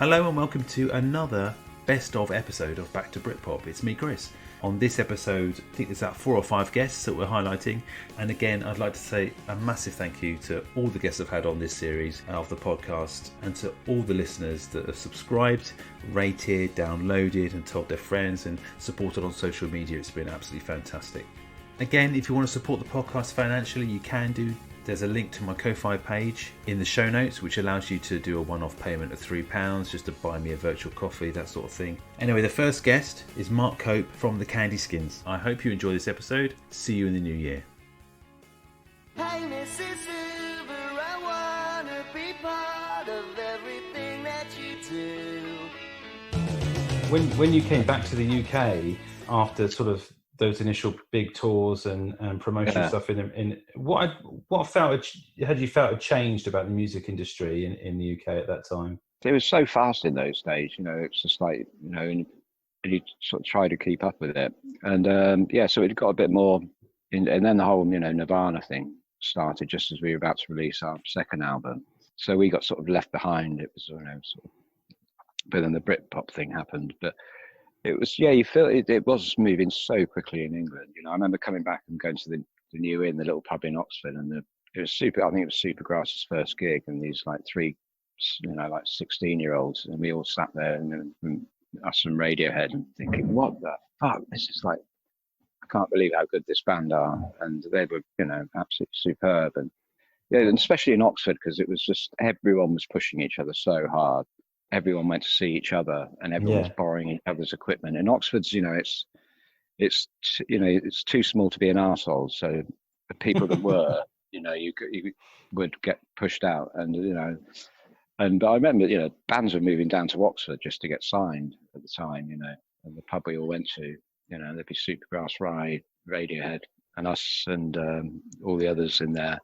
Hello and welcome to another best of episode of Back to Britpop. It's me, Chris. On this episode, I think there's about 4 or 5 guests that we're highlighting. And again, I'd like to say a massive thank you to all the guests I've had on this series of the podcast and to all the listeners that have subscribed, rated, downloaded and told their friends and supported on social media. It's been absolutely fantastic. Again, if you want to support the podcast financially, you can do. There's a link to my Ko-Fi page in the show notes, which allows you to do a one-off payment of £3 just to buy me a virtual coffee, that sort of thing. Anyway, the first guest is Mark Cope from the Candy Skins. I hope you enjoy this episode. See you in the new year. Hey, Mrs. Uber, I wanna be part of everything that you do. When you came back to the UK after sort of those initial big tours and promotional stuff in what had you felt had changed about the music industry in the UK at that time? It was so fast in those days, it's just like, and you sort of try to keep up with it. And so it got a bit more, and then the whole, Nirvana thing started just as we were about to release our second album. So we got sort of left behind. It was, but then the Britpop thing happened. But it was, you feel it was moving so quickly in England. I remember coming back and going to the New Inn, the little pub in Oxford, and it was super. I think it was Supergrass's first gig, and these like 3, 16-year-olds, and we all sat there and us from Radiohead, and thinking, what the fuck? This is like, I can't believe how good this band are, and they were, absolutely superb, and and especially in Oxford because it was just everyone was pushing each other so hard. Everyone went to see each other, and everyone was borrowing each other's equipment. In Oxford's, it's too small to be an arsehole. So the people that were, you would get pushed out, and and I remember, bands were moving down to Oxford just to get signed at the time, and the pub we all went to, there'd be Supergrass, Ride, Radiohead, and us, and all the others in there.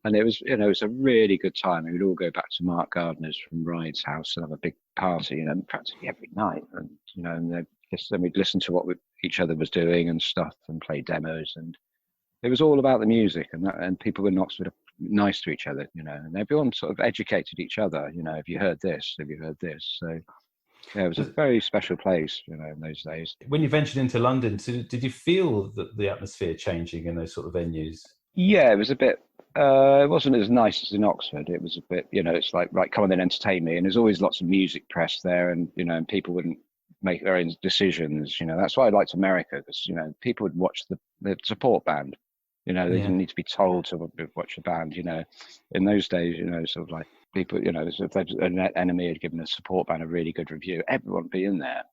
And it was, it was a really good time. We would all go back to Mark Gardner's from Ride's house and have a big party, practically every night. And, and then we'd listen to what each other was doing and stuff and play demos. And it was all about the music. And people in Oxford are nice to each other, and everyone sort of educated each other. Have you heard this? Have you heard this? So, yeah, it was a very special place, in those days. When you ventured into London, did you feel the atmosphere changing in those sort of venues? Yeah, it was a bit. It wasn't as nice as in Oxford. It was a bit, it's like, right, come on and entertain me. And there's always lots of music press there, and and people wouldn't make their own decisions. That's why I liked America, because people would watch the support band. They didn't need to be told to watch the band. In those days, sort of like people, if an enemy had given a support band a really good review, everyone would be in there,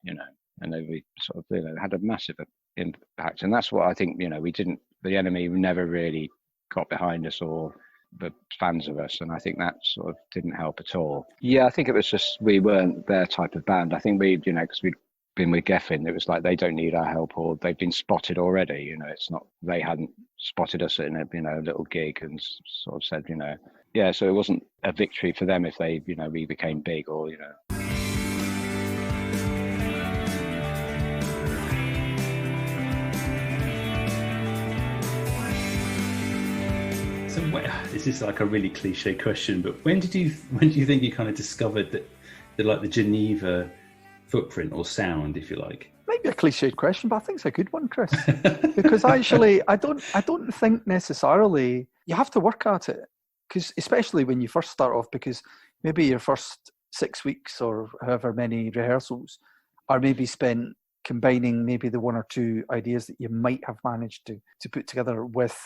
and they'd be sort of, had a massive impact. And that's what I think, the enemy never really got behind us or the fans of us, and I think that sort of didn't help at all. I think it was just we weren't their type of band. I think we, because we'd been with Geffen, it was like they don't need our help, or they've been spotted already. It's not, they hadn't spotted us in a little gig and sort of said, so it wasn't a victory for them if they, we became big, or So this is like a really cliche question, but when do you think you kind of discovered that the Geneva footprint or sound, if you like? Might be a cliched question, but I think it's a good one, Chris. Because actually, I don't think necessarily you have to work at it. Because especially when you first start off, because maybe your first 6 weeks or however many rehearsals are maybe spent combining maybe the 1 or 2 ideas that you might have managed to put together with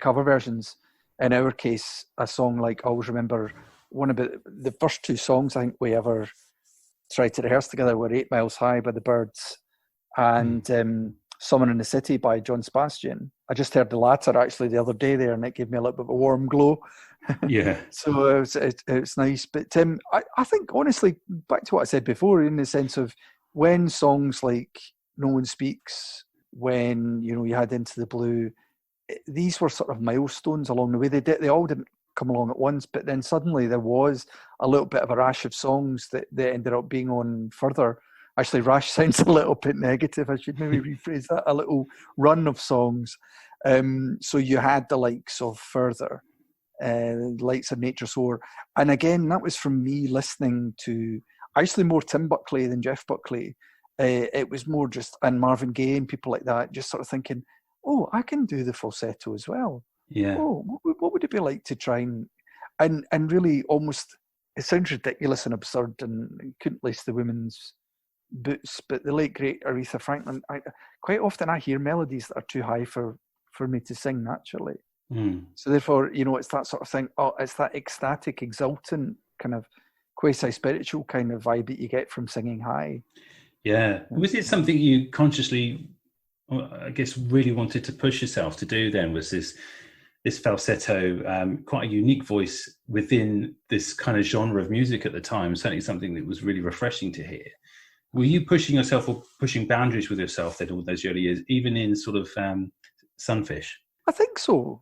cover versions. In our case, a song like I always remember, one of the first 2 songs I think we ever tried to rehearse together were 8 Miles High by the Byrds and Summer in the City by John Sebastian. I just heard the latter actually the other day there, and it gave me a little bit of a warm glow. Yeah. So it's nice. But I think honestly, back to what I said before, in the sense of when songs like No One Speaks, when you had Into the Blue, these were sort of milestones along the way. They all didn't come along at once, but then suddenly there was a little bit of a rash of songs that ended up being on further. Actually, rash sounds a little bit negative. I should maybe rephrase that. A little run of songs. So you had the likes of Further, likes of Nature's War. And again, that was from me listening to actually more Tim Buckley than Jeff Buckley. It was more just, and Marvin Gaye and people like that, just sort of thinking, oh, I can do the falsetto as well. Yeah. Oh, what would it be like to try and really almost, it sounds ridiculous and absurd and couldn't lace the women's boots, but the late great Aretha Franklin, quite often I hear melodies that are too high for me to sing naturally. So therefore, you know, it's that sort of thing. Oh, it's that ecstatic, exultant kind of quasi-spiritual kind of vibe that you get from singing high. Yeah. Was it something you consciously, I guess, really wanted to push yourself to do then? Was this falsetto quite a unique voice within this kind of genre of music at the time? Certainly something that was really refreshing to hear. Were you pushing yourself or pushing boundaries with yourself then all those early years, even in sort of Sunfish? I think so.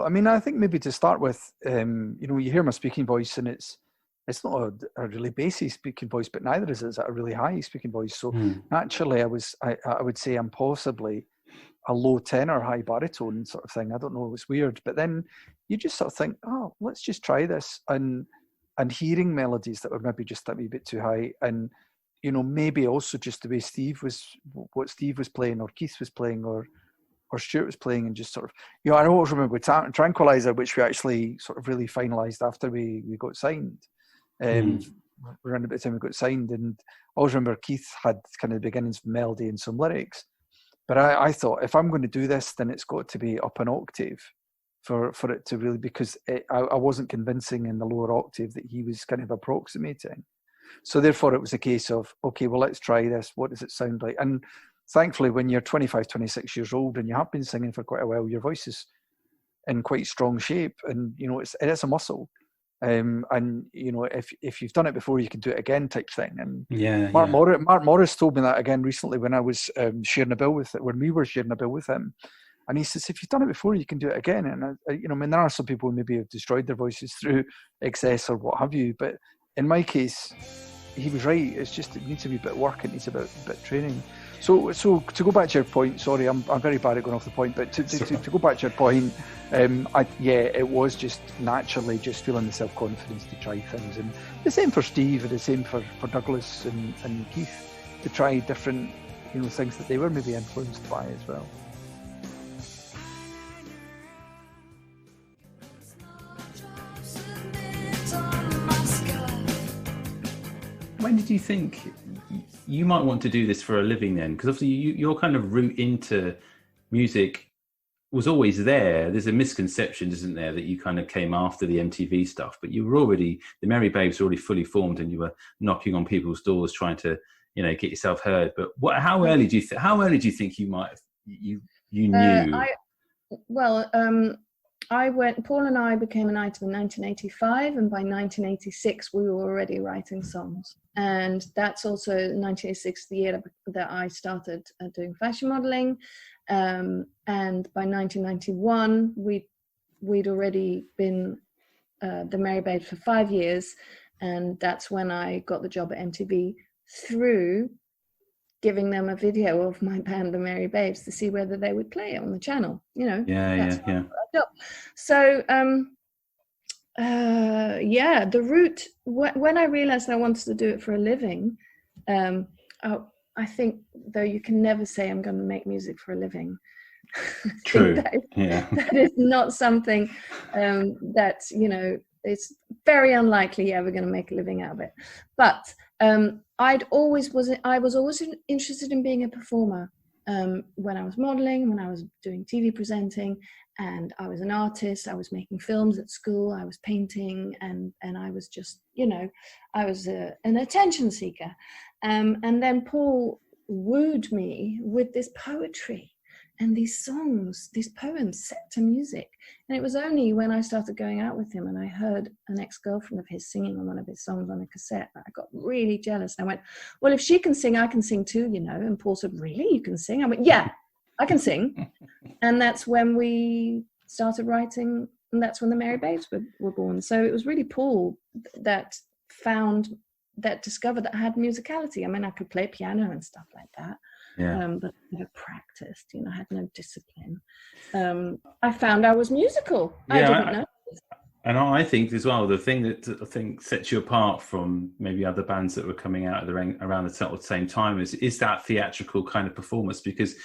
I mean, I think maybe to start with, you know, you hear my speaking voice and it's not a really bassy speaking voice, but neither is it a really high speaking voice. So naturally, I would say I'm possibly a low tenor, high baritone sort of thing. I don't know, it was weird. But then you just sort of think, oh, let's just try this. And hearing melodies that were maybe just a wee bit too high. And, you know, maybe also just the way what Steve was playing or Keith was playing or Stuart was playing, and just sort of, you know, I always remember with Tranquilizer, which we actually sort of really finalised after we got signed. Around about the time we got signed, and I always remember Keith had kind of the beginnings of melody and some lyrics. But I thought, if I'm going to do this, then it's got to be up an octave for it to really, because I wasn't convincing in the lower octave that he was kind of approximating. So therefore, it was a case of, okay, well, let's try this. What does it sound like? And thankfully, when you're 25, 26 years old and you have been singing for quite a while, your voice is in quite strong shape, and you know it is a muscle. And you know, if you've done it before, you can do it again, type thing. And Mark Morris told me that again recently when I was sharing a bill when we were sharing a bill with him, and he says, if you've done it before, you can do it again. And you know, I mean, there are some people who maybe have destroyed their voices through excess or what have you, but in my case, he was right. It's just, it needs a wee bit of work. It needs a bit of training. So to go back to your point, sorry, I'm very bad at going off the point, but to go back to your point, it was just naturally just feeling the self-confidence to try things. And the same for Steve, and the same for Douglas and Keith, to try different, you know, things that they were maybe influenced by as well. When did you think you might want to do this for a living then? Because obviously your kind of route into music was always there. There's a misconception, isn't there, that you kind of came after the MTV stuff, but you were already, the Merry Babes were already fully formed, and you were knocking on people's doors trying to, you know, get yourself heard. But how early do you think you might have, you knew? Paul and I became an item in 1985, and by 1986 we were already writing songs. And that's also 1986, the year that I started doing fashion modeling. And by 1991, we'd already been the Merry Babes for 5 years, and that's when I got the job at MTV through giving them a video of my band, the Merry Babes, to see whether they would play it on the channel. You know. Yeah. So, the route, when I realized I wanted to do it for a living, I think, though, you can never say I'm going to make music for a living. True. That is not something that, you know, it's very unlikely you're ever going to make a living out of it. But I was always interested in being a performer. When I was modeling, when I was doing TV presenting, and I was an artist, I was making films at school, I was painting, and I was just, you know, I was an attention seeker. And then Paul wooed me with this poetry and these songs, these poems set to music. And it was only when I started going out with him and I heard an ex-girlfriend of his singing on one of his songs on a cassette, I got really jealous. I went, well, if she can sing, I can sing too, you know. And Paul said, really? You can sing? I went, yeah, I can sing. And that's when we started writing, and that's when the Merry Babes were born. So it was really Paul that discovered that I had musicality. I mean, I could play piano and stuff like that. Yeah. But I never practiced, you know, I had no discipline. I found I was musical. I didn't know. And I think as well, the thing that I think sets you apart from maybe other bands that were coming out around the same time is that theatrical kind of performance, because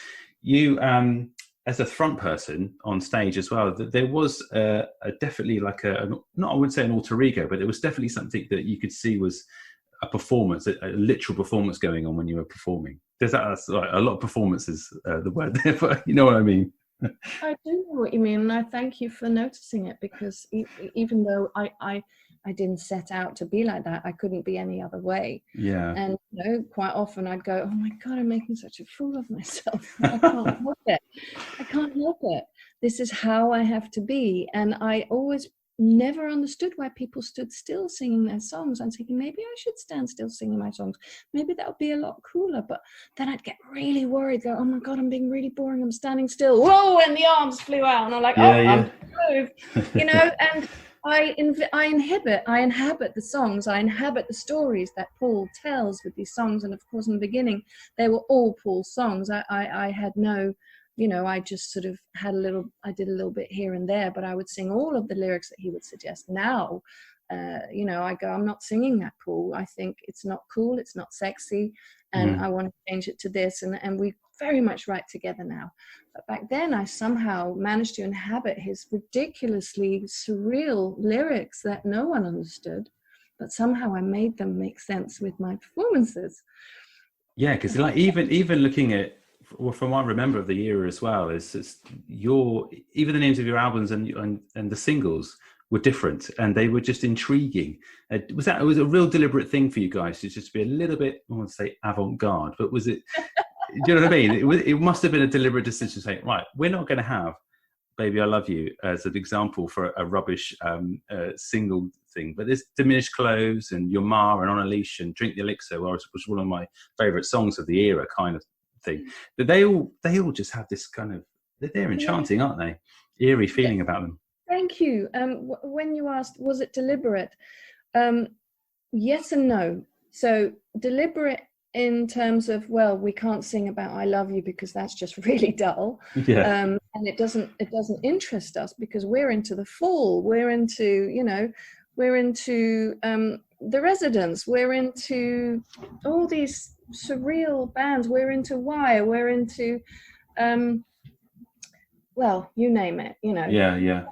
you, as a front person on stage as well, there was definitely like not, I wouldn't say an alter ego, but it was definitely something that you could see was a performance, a literal performance going on when you were performing. That's like a lot of performances, the word there, but you know what I mean? I do know what you mean, and I thank you for noticing it, because even though I didn't set out to be like that, I couldn't be any other way. Yeah. And quite often I'd go, oh my God, I'm making such a fool of myself. I can't help it. I can't help it. This is how I have to be. And I always never understood why people stood still singing their songs. I'm thinking, maybe I should stand still singing my songs. Maybe that would be a lot cooler. But then I'd get really worried, go, oh my God, I'm being really boring. I'm standing still. Whoa, and the arms flew out. And I'm like, I'm moved. And I inhabit the songs. I inhabit the stories that Paul tells with these songs. And of course, in the beginning, they were all Paul's songs. I had no... I just sort of I did a little bit here and there, but I would sing all of the lyrics that he would suggest. Now, I go, I'm not singing that, Paul. I think it's not cool, it's not sexy, and I want to change it to this. And we very much write together now. But back then, I somehow managed to inhabit his ridiculously surreal lyrics that no one understood, but somehow I made them make sense with my performances. Yeah, because like even looking at, well, from what I remember of the era as well, is even the names of your albums and the singles were different, and they were just intriguing. It was a real deliberate thing for you guys to just be a little bit, I want to say avant-garde, but was it? Do you know what I mean? It must have been a deliberate decision to say, right, we're not going to have "Baby I Love You" as an example for a rubbish single thing, but there's "Diminished Clothes" and "Your Ma" and "On a Leash" and "Drink the Elixir," which was one of my favourite songs of the era, kind of thing. But they all just have this kind of, they're enchanting, aren't they? Eerie feeling about them. Thank you. When you asked, was it deliberate? Yes and no. So deliberate in terms of, well, we can't sing about "I love you" because that's just really dull. Yeah. And it doesn't interest us because we're into The Fall, we're into The Residents, we're into all these surreal bands, we're into Wire, we're into well, you name it, Yeah.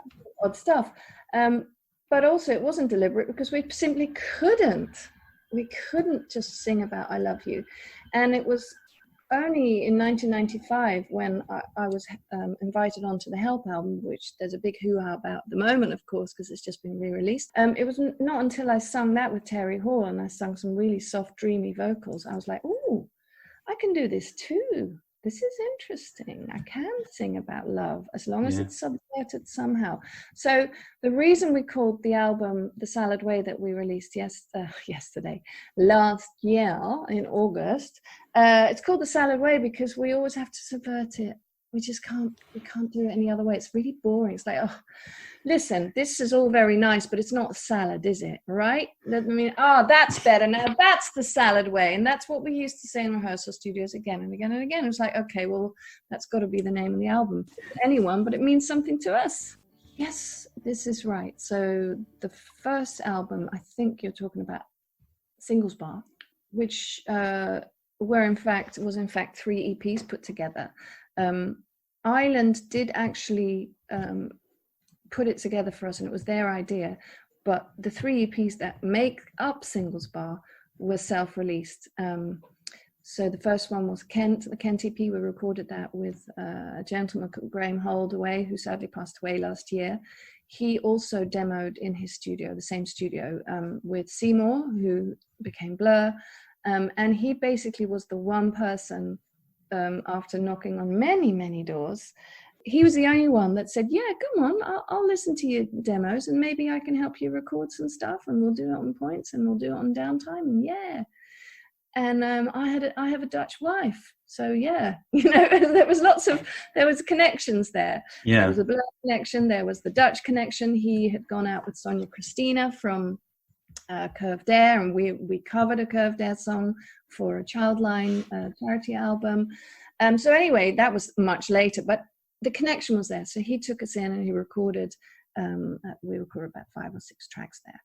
odd stuff. But also it wasn't deliberate because we simply couldn't just sing about "I love you." And it was only in 1995 when I was invited onto the Help album, which there's a big hoo-ha about at the moment, of course, because it's just been re-released. It was not until I sung that with Terry Hall and I sung some really soft, dreamy vocals, I was like, oh, I can do this too. This is interesting. I can sing about love as long as it's subverted somehow. So the reason we called the album The Salad Way, that we released last year in August, it's called The Salad Way because we always have to subvert it. We can't do it any other way. It's really boring. It's like, oh, listen, this is all very nice, but it's not salad, is it? Right? I mean, that's better. Now that's the salad way. And that's what we used to say in rehearsal studios again and again and again. It was like, okay, well, that's got to be the name of the album. Anyone, but it means something to us. Yes, this is right. So the first album, I think you're talking about Singles Bar, which was in fact 3 EPs put together. Island did actually put it together for us, and it was their idea, but the 3 EPs that make up Singles Bar were self-released. So the first one was Kent, the Kent EP. We recorded that with a gentleman called Graham Holdaway, who sadly passed away last year. He also demoed in his studio, the same studio, with Seymour, who became Blur, and he basically was the one person, after knocking on many, many doors, he was the only one that said, yeah, come on, I'll listen to your demos and maybe I can help you record some stuff and we'll do it on points and we'll do it on downtime, and yeah. And I have a Dutch wife, so yeah, there was connections there. Yeah. There was a Blur connection, there was the Dutch connection. He had gone out with Sonia Christina from Curved Air, and we covered a Curved Air song for a Childline charity album. So anyway, that was much later, but the connection was there. So he took us in and he recorded We recorded about 5 or 6 tracks there,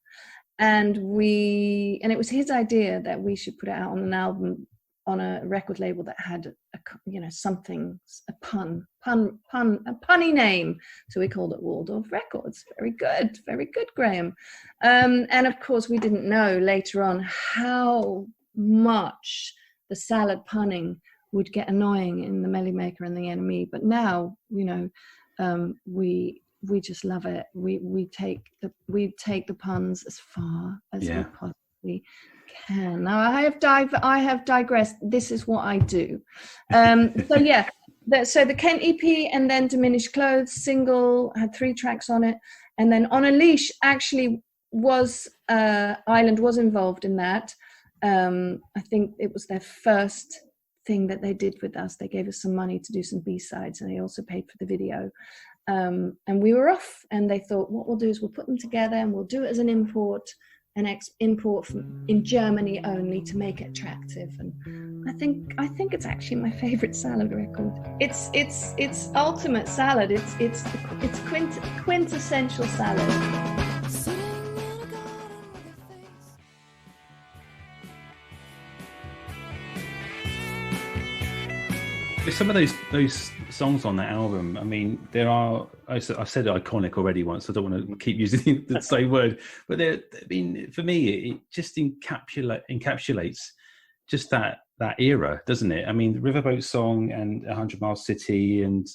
and it was his idea that we should put it out on an album, on a record label that had a punny name. So we called it Waldorf Records. Very good, Graham. And of course, we didn't know later on how much the salad punning would get annoying in the Melly Maker and the NME. But now, we just love it. We take the puns as far as we possibly can. Now I have digressed. This is what I do. So the Kent EP and then Diminished Clothes single had 3 tracks on it, and then On a Leash actually was Ireland was involved in that. I think it was their first thing that they did with us. They gave us some money to do some B-sides, and they also paid for the video. And we were off, and they thought, what we'll do is we'll put them together and we'll do it as an import, import from in Germany only to make it attractive. And I think it's actually my favorite salad record. It's ultimate salad. It's quintessential salad. Some of those songs on that album, I mean, there are, I've said iconic already once, so I don't want to keep using the same word, but for me, it just encapsulates just that era, doesn't it? I mean, the Riverboat Song and 100 Mile City and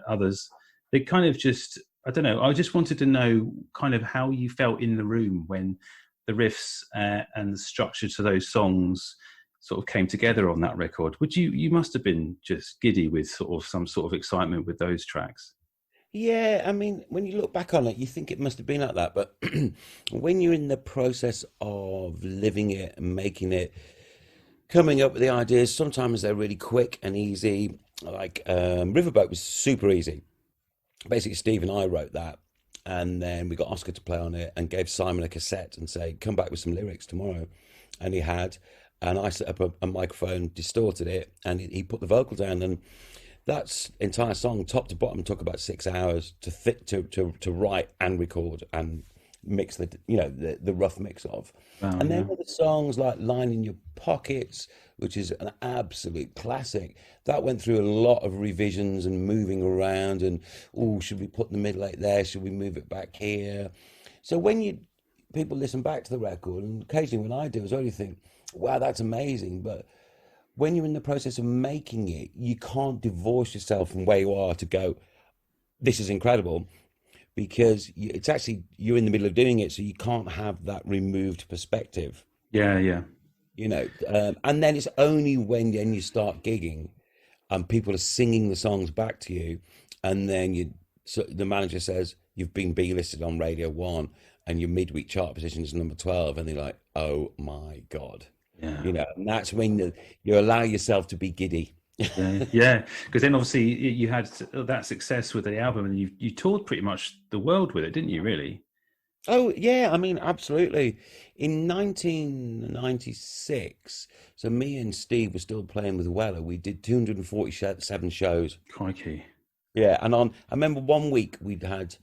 others, they kind of just, I don't know, I just wanted to know kind of how you felt in the room when the riffs and the structure to those songs sort of came together on that record. You must have been just giddy with sort of some sort of excitement with those tracks. Yeah, I mean, when you look back on it, you think it must have been like that, but when you're in the process of living it and making it, coming up with the ideas, sometimes they're really quick and easy. Like Riverboat was super easy. Basically, Steve and I wrote that, and then we got Oscar to play on it and gave Simon a cassette and say, come back with some lyrics tomorrow. And he had. And I set up a microphone, distorted it, and he put the vocal down. And that entire song, top to bottom, took about 6 hours to write and record and mix the rough mix of. Wow, and then other songs like "Line in Your Pockets," which is an absolute classic, that went through a lot of revisions and moving around. And should we put the middle eight there? Should we move it back here? So when people listen back to the record, and occasionally when I do, I only think, wow, that's amazing. But when you're in the process of making it, you can't divorce yourself from where you are to go, this is incredible, because it's actually, you're in the middle of doing it, so you can't have that removed perspective. Yeah. And then it's only when you start gigging and people are singing the songs back to you, and then the manager says, you've been B-listed on Radio 1 and your midweek chart position is number 12, and they're like, oh my God. Yeah. And that's when you allow yourself to be giddy. Yeah, because then obviously you had that success with the album, and you toured pretty much the world with it, didn't you, really? Oh, yeah, I mean, absolutely. In 1996, so me and Steve were still playing with Weller. We did 247 shows. Crikey. Yeah, and I remember one week we'd had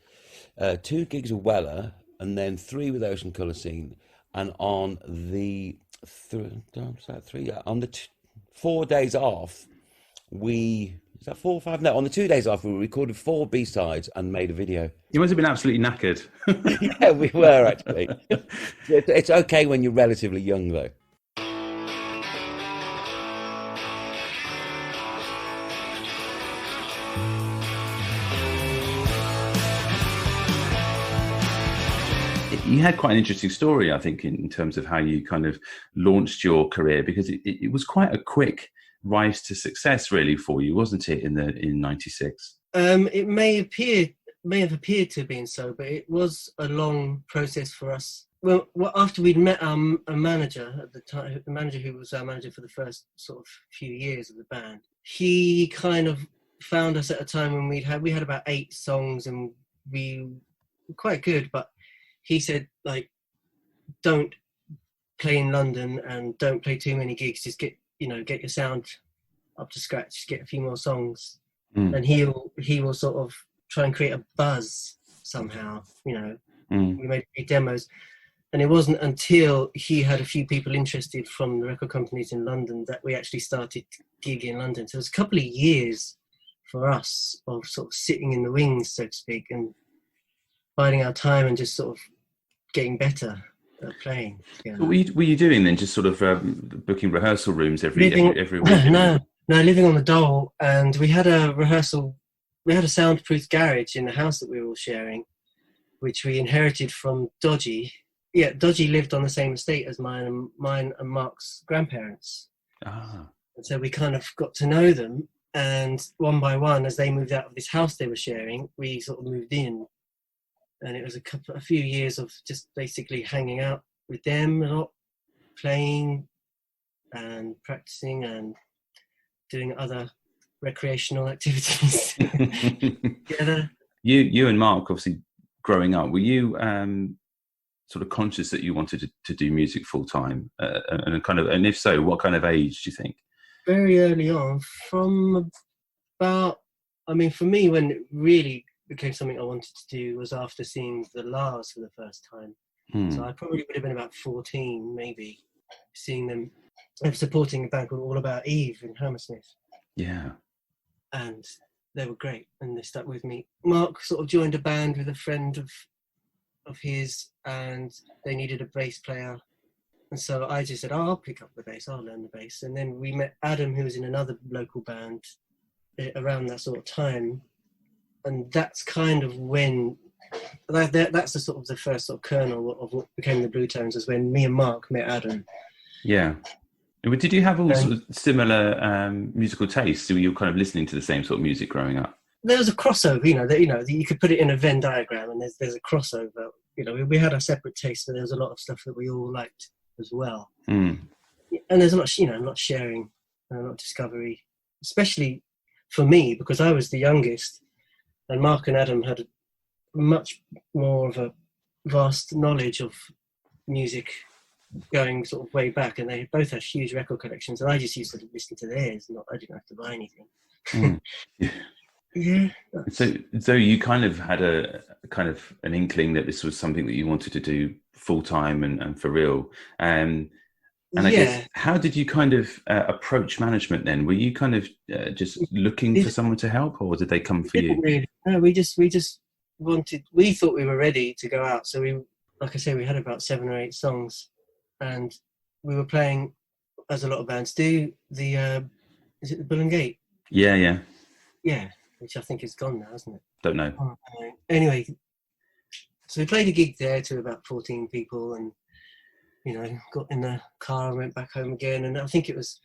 2 gigs with Weller, and then 3 with Ocean Colour Scene, and on the 4 days off, is that 4 or 5? No, on the 2 days off, we recorded 4 B-sides and made a video. You must have been absolutely knackered. Yeah, we were actually. It's okay when you're relatively young, though. You had quite an interesting story, I think, in terms of how you kind of launched your career, because it was quite a quick rise to success, really, for you, wasn't it? In '96. It may have appeared to have been so, but it was a long process for us. Well, after we'd met a manager at the time, the manager who was our manager for the first sort of few years of the band, he kind of found us at a time when we had about 8 songs, and we were quite good, but he said, like, don't play in London and don't play too many gigs. Just get your sound up to scratch, get a few more songs, and he will sort of try and create a buzz somehow. You know, Mm. we made a few demos, and it wasn't until he had a few people interested from the record companies in London that we actually started to gig in London. So it was a couple of years for us of sort of sitting in the wings, so to speak, and biding our time and just sort of getting better at playing. You know? What were you doing then? Just sort of booking rehearsal rooms every week? No, living on the dole, and we had a rehearsal. We had a soundproof garage in the house that we were all sharing, which we inherited from Dodgy. Yeah, Dodgy lived on the same estate as mine and Mark's grandparents. Ah. And so we kind of got to know them, and one by one, as they moved out of this house they were sharing, we sort of moved in. And it was a few years of just basically hanging out with them a lot, playing and practicing and doing other recreational activities together. You and Mark, obviously, growing up, were you sort of conscious that you wanted to do music full time? And if so, what kind of age do you think? Very early on, from about, I mean, for me, when it really became something I wanted to do was after seeing the Lars for the first time. So I probably would have been about 14, maybe, seeing them supporting a band called All About Eve in Hammersmith. Yeah. And they were great, and they stuck with me. Mark sort of joined a band with a friend of his, and they needed a bass player. And so I just said, oh, I'll pick up the bass, I'll learn the bass. And then we met Adam, who was in another local band around that sort of time. And that's kind of when, that's the sort of the first sort of kernel of what became the Blue Tones, was when me and Mark met Adam. Yeah. Did you have all sort of similar musical tastes? So you were kind of listening to the same sort of music growing up? There was a crossover, you could put it in a Venn diagram, and there's a crossover. We had our separate tastes, but there was a lot of stuff that we all liked as well. And there's a lot, a lot of sharing and a lot of discovery, especially for me, because I was the youngest, and Mark and Adam had much more of a vast knowledge of music going sort of way back, and they both had huge record collections, and I just used to listen to theirs. I didn't have to buy anything. Yeah. So you kind of had an inkling that this was something that you wanted to do full time and for real. And I guess, how did you kind of approach management then? Were you kind of just looking for someone to help, or did they come for you? Really. No, we just wanted. We thought we were ready to go out. So we, like I say, we had about 7 or 8 songs, and we were playing, as a lot of bands do, the is it the Bull and Gate? Yeah. Which I think is gone now, isn't it? Don't know. Anyway, so we played a gig there to about 14 people, and got in the car and went back home again. And I think it was,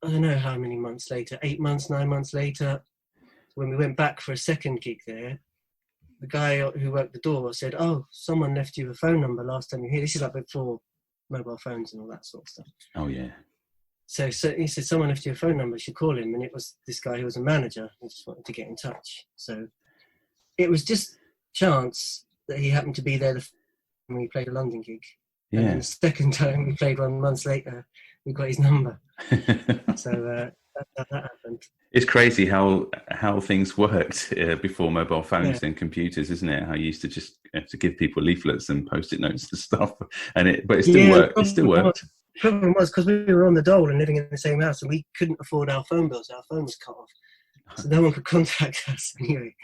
I don't know how many months later, 8 months, 9 months later, when we went back for a second gig there, the guy who worked the door said, "Oh, someone left you a phone number last time you were here." This is like before mobile phones and all that sort of stuff. Oh yeah. So he said, "Someone left you a phone number, you should call him." And it was this guy who was a manager who just wanted to get in touch. So it was just chance that he happened to be there when we played a London gig. Yeah. And then the second time we played 1 month later, we got his number. So that happened. It's crazy how things worked before mobile phones and computers, isn't it? How you used to just have to give people leaflets and post-it notes and stuff, but it still worked. It still worked. The problem was because we were on the dole and living in the same house, and we couldn't afford our phone bills. Our phone was cut off, so no one could contact us anyway.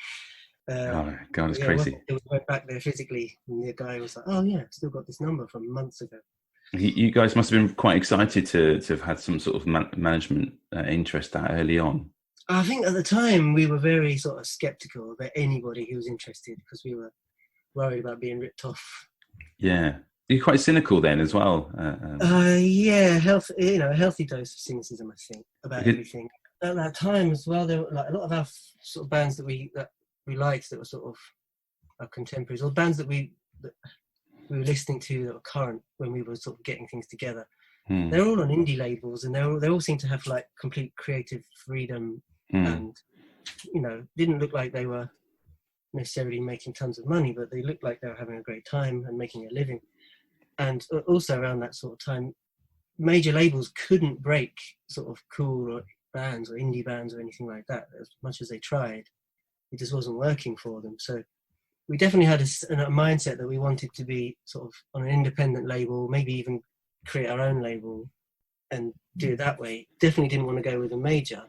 Oh God, it's crazy. We went back there physically, and the guy was like, "Oh yeah, I've still got this number from months ago." You guys must have been quite excited to have had some sort of management interest that early on. I think at the time we were very sort of skeptical about anybody who was interested, because we were worried about being ripped off. Yeah. You're quite cynical then as well. Yeah, a healthy dose of cynicism, I think, about everything. At that time as well, there were like a lot of our sort of bands that we liked that were sort of our contemporaries, or bands that we were listening to that were current when we were sort of getting things together. They're all on indie labels, and they all seem to have like complete creative freedom, and didn't look like they were necessarily making tons of money, but they looked like they were having a great time and making a living. And also around that sort of time, major labels couldn't break sort of cool bands or indie bands or anything like that. As much as they tried, it just wasn't working for them. So we definitely had a mindset that we wanted to be sort of on an independent label, maybe even create our own label and do it that way. Definitely didn't want to go with a major.